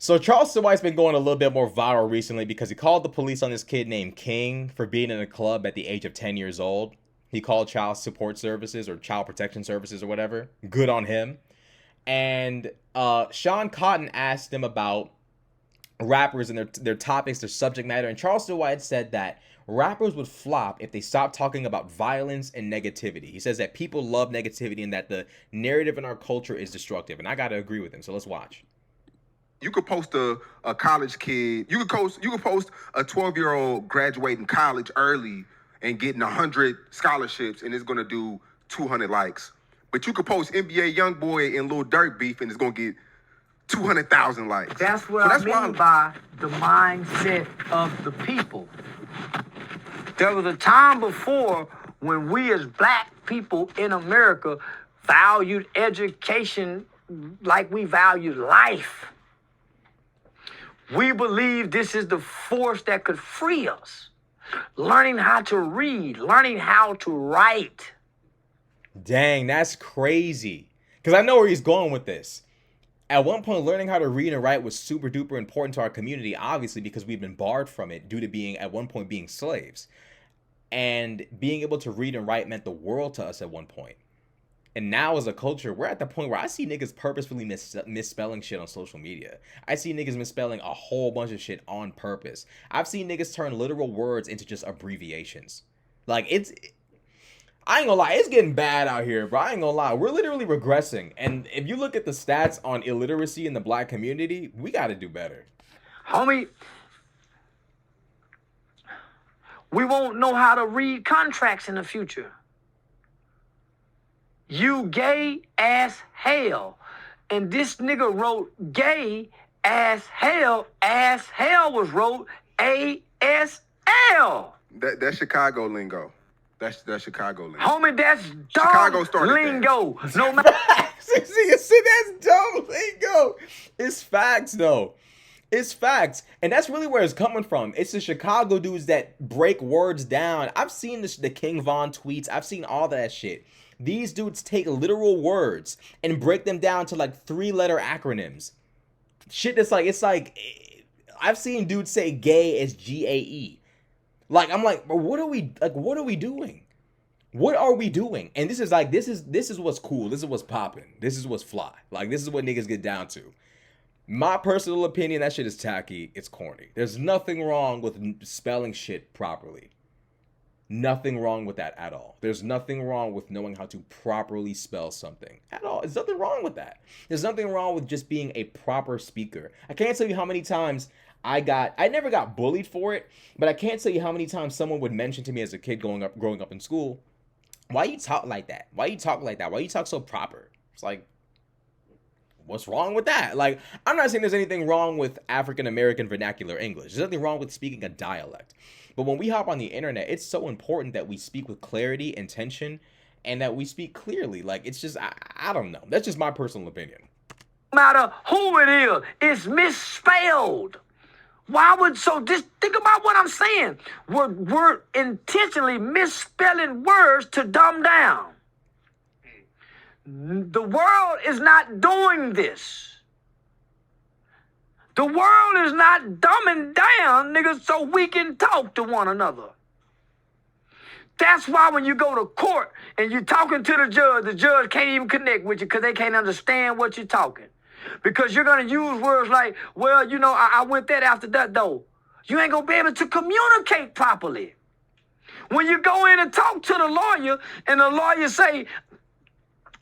So Charleston White's been going a little bit more viral recently because he called the police on this kid named King for being in a club at the age of 10 years old. He called child support services or child protection services or whatever. Good on him. And Sean Cotton asked him about rappers and their topics, their subject matter. And Charleston White said that rappers would flop if they stopped talking about violence and negativity. He says that people love negativity and that the narrative in our culture is destructive. And I got to agree with him. So let's watch. You could post a college kid. You could post a 12-year-old graduating college early and getting 100 scholarships, and it's gonna do 200 likes. But you could post NBA YoungBoy and Lil Durk beef, and it's gonna get 200,000 likes. That's what I mean by the mindset of the people. There was a time before when we as black people in America valued education like we valued life. We believe this is the force that could free us. Learning how to read, learning how to write. Dang, that's crazy. Because I know where he's going with this. At one point, learning how to read and write was super duper important to our community, obviously, because we've been barred from it due to being, at one point, being slaves. And being able to read and write meant the world to us at one point. And now as a culture, we're at the point where I see niggas purposefully misspelling shit on social media. I see niggas misspelling a whole bunch of shit on purpose. I've seen niggas turn literal words into just abbreviations. Like, I ain't gonna lie, it's getting bad out here, bro. I ain't gonna lie. We're literally regressing. And if you look at the stats on illiteracy in the black community, we gotta do better. Homie, we won't know how to read contracts in the future. You gay as hell. And this nigga wrote gay as hell. As hell was wrote A-S-L. That's Chicago lingo. That's Chicago lingo. Homie, that's dumb Chicago started lingo. No matter. See, that's dumb lingo. It's facts, though. It's facts. And that's really where it's coming from. It's the Chicago dudes that break words down. I've seen the King Von tweets. I've seen all that shit. These dudes take literal words and break them down to like 3-letter acronyms. Shit that's like, it's like, I've seen dudes say gay as G-A-E. Like, I'm like, bro, what are we doing? What are we doing? And this is what's cool. This is what's popping. This is what's fly. Like, this is what niggas get down to. My personal opinion, that shit is tacky. It's corny. There's nothing wrong with spelling shit properly. Nothing wrong with that at all. There's nothing wrong with knowing how to properly spell something at all. There's nothing wrong with that. There's nothing wrong with just being a proper speaker. I can't tell you how many times I never got bullied for it, but I can't tell you how many times someone would mention to me as a kid growing up in school, why you talk like that? Why you talk like that? Why you talk so proper? It's like, what's wrong with that? Like, I'm not saying there's anything wrong with African American vernacular English. There's nothing wrong with speaking a dialect. But when we hop on the internet, it's so important that we speak with clarity, intention, and that we speak clearly. Like, it's just, I don't know. That's just my personal opinion. No matter who it is, it's misspelled. Just think about what I'm saying. We're intentionally misspelling words to dumb down. The world is not doing this. The world is not dumbing down, niggas, so we can talk to one another. That's why when you go to court and you're talking to the judge can't even connect with you because they can't understand what you're talking. Because you're going to use words like, well, you know, I went that after that, though. You ain't going to be able to communicate properly. When you go in and talk to the lawyer and the lawyer say,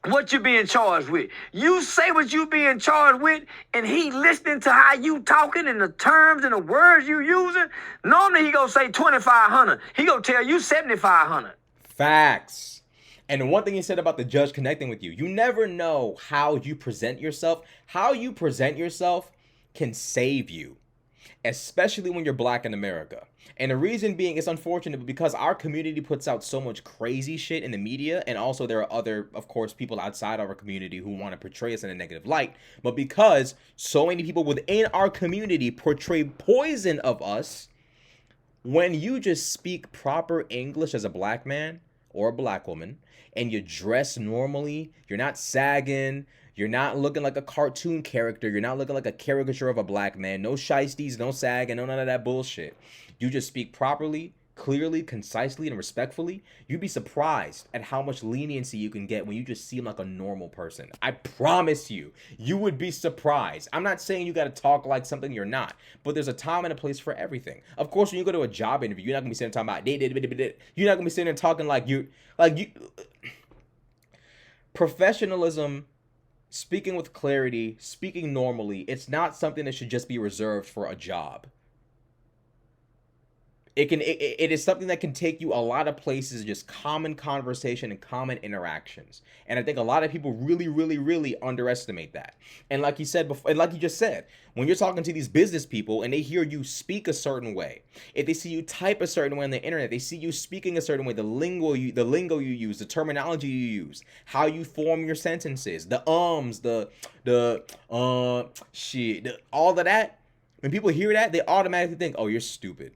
what you being charged with? You say what you being charged with, and he listening to how you talking and the terms and the words you using. Normally he gonna say 2,500. He gonna tell you 7,500. Facts. And one thing you said about the judge connecting with you, you never know how you present yourself. How you present yourself can save you, especially when you're black in America. And the reason being, it's unfortunate, but because our community puts out so much crazy shit in the media, and also there are other, of course, people outside our community who want to portray us in a negative light, but because so many people within our community portray poison of us, when you just speak proper English as a black man or a black woman, and you dress normally, you're not sagging, You're not looking like a cartoon character. You're not looking like a caricature of a black man. No shiesties, no sagging, no none of that bullshit. You just speak properly, clearly, concisely, and respectfully. You'd be surprised at how much leniency you can get when you just seem like a normal person. I promise you, you would be surprised. I'm not saying you got to talk like something you're not, but there's a time and a place for everything. Of course, when you go to a job interview, you're not gonna be sitting there talking about you're not gonna be sitting there talking like you. Professionalism, speaking with clarity, speaking normally, it's not something that should just be reserved for a job. It is something that can take you a lot of places, just common conversation and common interactions. And I think a lot of people really, really, really underestimate that. And like you said before, and like you just said, when you're talking to these business people and they hear you speak a certain way, if they see you type a certain way on the internet, they see you speaking a certain way, the lingo you use, the terminology you use, how you form your sentences, the all of that. When people hear that, they automatically think, "Oh, you're stupid."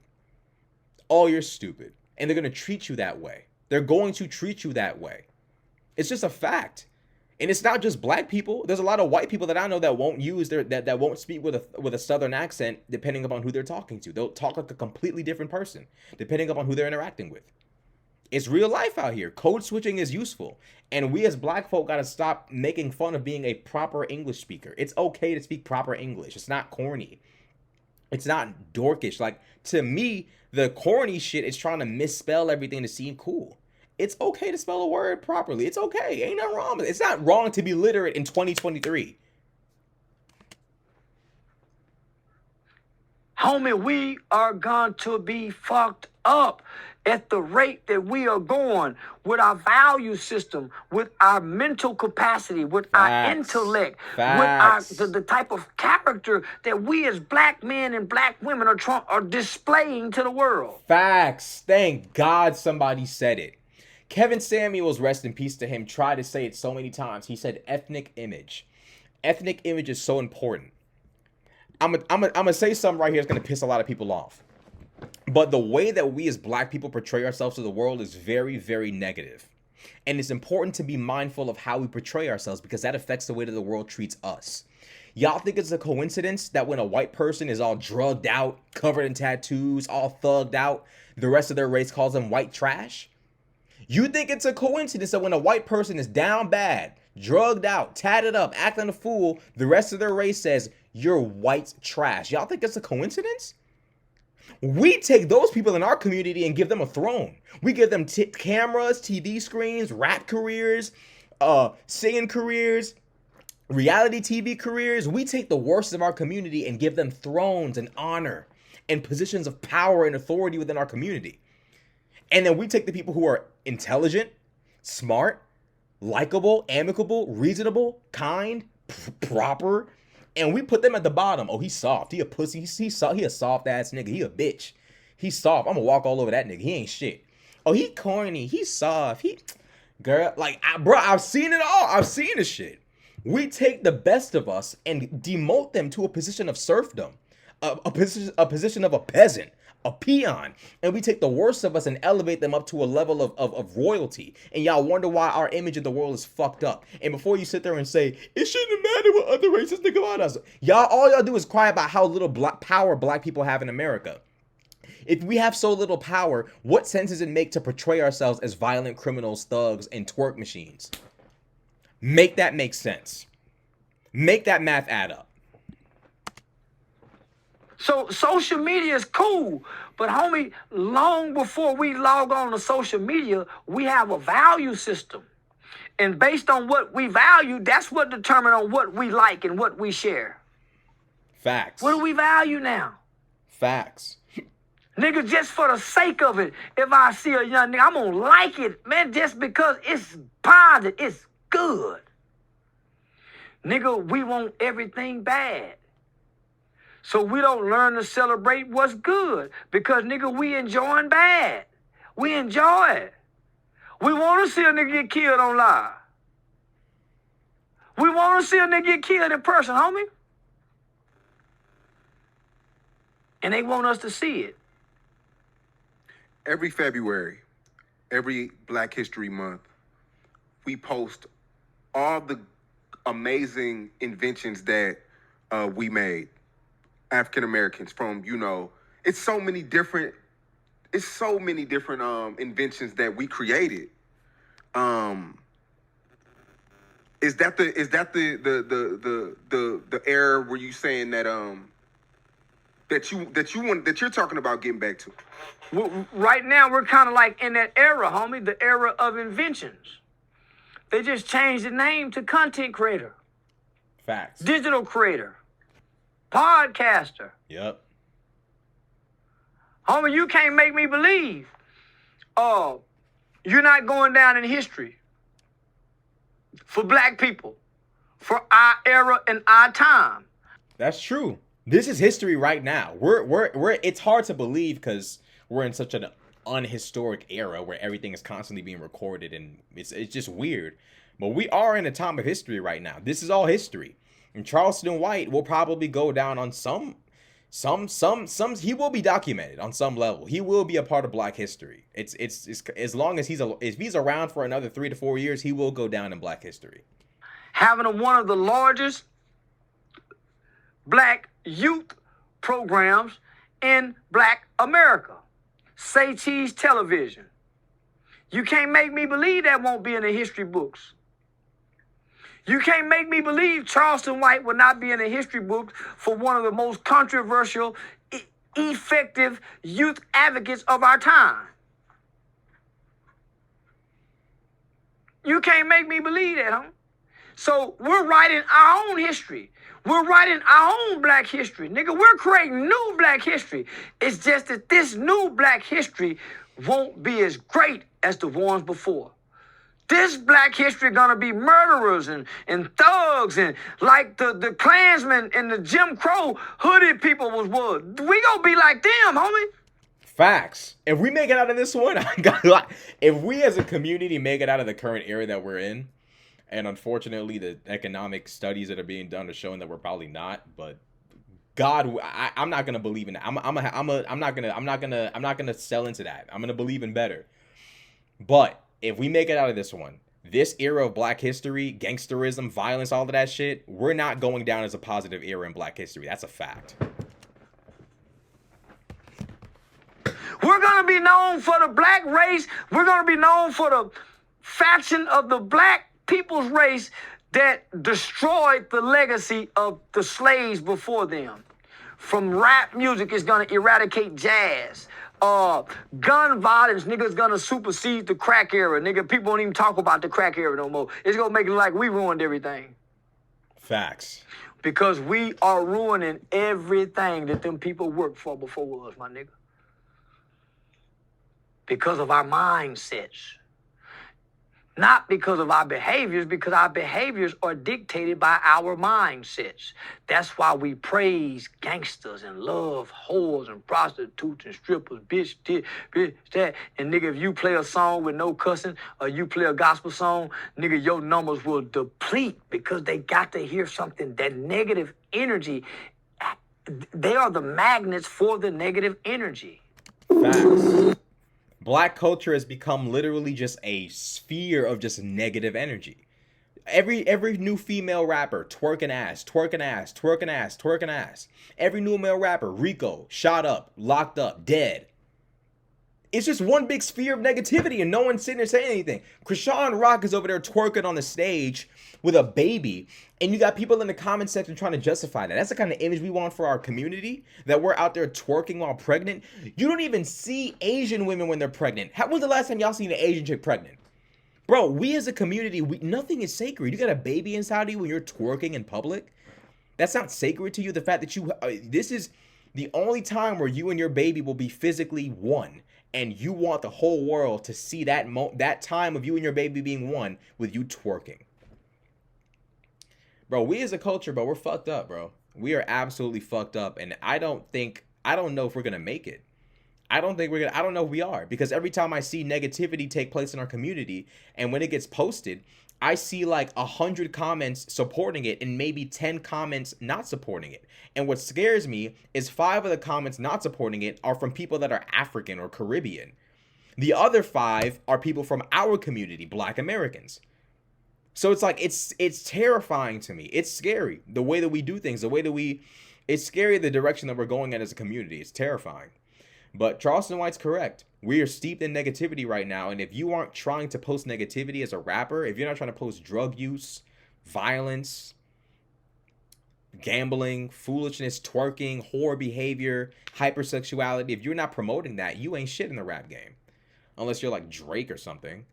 Oh, you're stupid. And they're going to treat you that way. They're going to treat you that way. It's just a fact. And it's not just black people. There's a lot of white people that I know that won't use that won't speak with a southern accent depending upon who they're talking to. They'll talk like a completely different person depending upon who they're interacting with. It's real life out here. Code switching is useful. And we as black folk got to stop making fun of being a proper English speaker. It's okay to speak proper English. It's not corny. It's not dorkish. Like, to me, the corny shit is trying to misspell everything to seem cool. It's okay to spell a word properly. It's okay. Ain't nothing wrong with it. It's not wrong to be literate in 2023. Homie, we are going to be fucked up at the rate that we are going with our value system, with our mental capacity, with our intellect, with the type of character that we as black men and black women are displaying to the world. Facts. Thank God somebody said it. Kevin Samuels, rest in peace to him, tried to say it so many times. He said ethnic image. Ethnic image is so important. I'm gonna say something right here that's gonna piss a lot of people off. But the way that we as black people portray ourselves to the world is very, very negative. And it's important to be mindful of how we portray ourselves because that affects the way that the world treats us. Y'all think it's a coincidence that when a white person is all drugged out, covered in tattoos, all thugged out, the rest of their race calls them white trash? You think it's a coincidence that when a white person is down bad, drugged out, tatted up, acting a fool, the rest of their race says, "You're white trash"? Y'all think it's a coincidence? We take those people in our community and give them a throne. We give them cameras, TV screens, rap careers, singing careers, reality TV careers. We take the worst of our community and give them thrones and honor and positions of power and authority within our community. And then we take the people who are intelligent, smart, likable, amicable, reasonable, kind, proper, and we put them at the bottom. Oh, he's soft. He a pussy. He a soft ass nigga. He a bitch. He's soft. I'm gonna walk all over that nigga. He ain't shit. Oh, he corny. He's soft. Girl, like, bro, I've seen it all. I've seen this shit. We take the best of us and demote them to a position of serfdom, a position of a peasant, a peon, and we take the worst of us and elevate them up to a level of royalty. And y'all wonder why our image of the world is fucked up. And before you sit there and say, it shouldn't matter what other races think about us, all y'all do is cry about how little power black people have in America. If we have so little power, what sense does it make to portray ourselves as violent criminals, thugs, and twerk machines? Make that make sense. Make that math add up. So social media is cool, but homie, long before we log on to social media, we have a value system. And based on what we value, that's what determines on what we like and what we share. Facts. What do we value now? Facts. Nigga, just for the sake of it, if I see a young nigga, I'm gonna like it, man, just because it's positive, it's good. Nigga, we want everything bad. So we don't learn to celebrate what's good because, nigga, we enjoying bad. We enjoy it. We want to see a nigga get killed on live. We want to see a nigga get killed in person, homie. And they want us to see it. Every February, every Black History Month, we post all the amazing inventions that we made, African Americans, from, it's so many different inventions that we created. Is that the era where you saying that that you're talking about getting back to? Right now, we're kind of like in that era, homie, the era of inventions. They just changed the name to content creator. Facts. Digital creator. Podcaster. Yep. Homie, you can't make me believe you're not going down in history for black people, for our era and our time. That's true. This is history right now. We're it's hard to believe because we're in such an unhistoric era where everything is constantly being recorded, and it's just weird. But we are in a time of history right now. This is all history. And Charleston White will probably go down on some he will be documented on some level. He will be a part of Black history. It's as long as if he's around for another 3 to 4 years, he will go down in Black history. Having one of the largest Black youth programs in Black America. Say Cheese Television. You can't make me believe that won't be in the history books. You can't make me believe Charleston White will not be in the history books for one of the most controversial, effective youth advocates of our time. You can't make me believe that, huh? So we're writing our own history. We're writing our own Black history. Nigga, we're creating new Black history. It's just that this new Black history won't be as great as the ones before. This Black history gonna be murderers and thugs and like the Klansmen and the Jim Crow hooded people was. We gonna be like them, homie. Facts. If we make it out of this one, if we as a community make it out of the current era that we're in, and unfortunately, the economic studies that are being done are showing that we're probably not. But God, I'm not gonna believe in that. I'm not gonna sell into that. I'm gonna believe in better. But if we make it out of this one, this era of Black history, gangsterism, violence, all of that shit, we're not going down as a positive era in Black history. That's a fact. We're gonna be known for the Black race. We're gonna be known for the faction of the Black people's race that destroyed the legacy of the slaves before them. From rap music, it's gonna eradicate jazz. Gun violence, nigga's gonna supersede the crack era. Nigga, people don't even talk about the crack era no more. It's gonna make it like we ruined everything. Facts. Because we are ruining everything that them people worked for before us, my nigga. Because of our mindsets. Not because of our behaviors, because our behaviors are dictated by our mindsets. That's why we praise gangsters and love whores and prostitutes and strippers, bitch, that. And nigga, if you play a song with no cussing or you play a gospel song, nigga, your numbers will deplete because they got to hear something. That negative energy, they are the magnets for the negative energy. Facts. Black culture has become literally just a sphere of just negative energy. Every new female rapper, twerking ass, twerking ass, twerking ass, twerking ass. Every new male rapper, Rico, shot up, locked up, dead. It's just one big sphere of negativity and no one's sitting there saying anything. Krishan Rock is over there twerking on the stage with a baby, and you got people in the comment section trying to justify that. That's the kind of image we want for our community, that we're out there twerking while pregnant. You don't even see Asian women when they're pregnant. When was the last time y'all seen an Asian chick pregnant? Bro, we as a community, nothing is sacred. You got a baby inside of you when you're twerking in public? That's not sacred to you. The fact that this is the only time where you and your baby will be physically one. And you want the whole world to see that time of you and your baby being one with you twerking. Bro, we as a culture, bro, we're fucked up, bro. We are absolutely fucked up. And I don't know if we're going to make it. I don't know if we are. Because every time I see negativity take place in our community, and when it gets posted, I see like 100 comments supporting it and maybe 10 comments not supporting it. And what scares me is 5 of the comments not supporting it are from people that are African or Caribbean. The other 5 are people from our community, Black Americans. So it's like it's terrifying to me. It's scary the way that we do things, the way that we. It's scary the direction that we're going in as a community. It's terrifying. But Charleston White's correct. We are steeped in negativity right now, and if you aren't trying to post negativity as a rapper, if you're not trying to post drug use, violence, gambling, foolishness, twerking, whore behavior, hypersexuality, if you're not promoting that, you ain't shit in the rap game. Unless you're like Drake or something.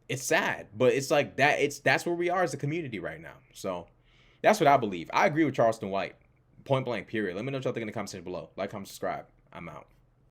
It's sad, but it's like that. That's where we are as a community right now. So that's what I believe. I agree with Charleston White. Point blank, period. Let me know what y'all think in the comment section below. Like, comment, subscribe. I'm out.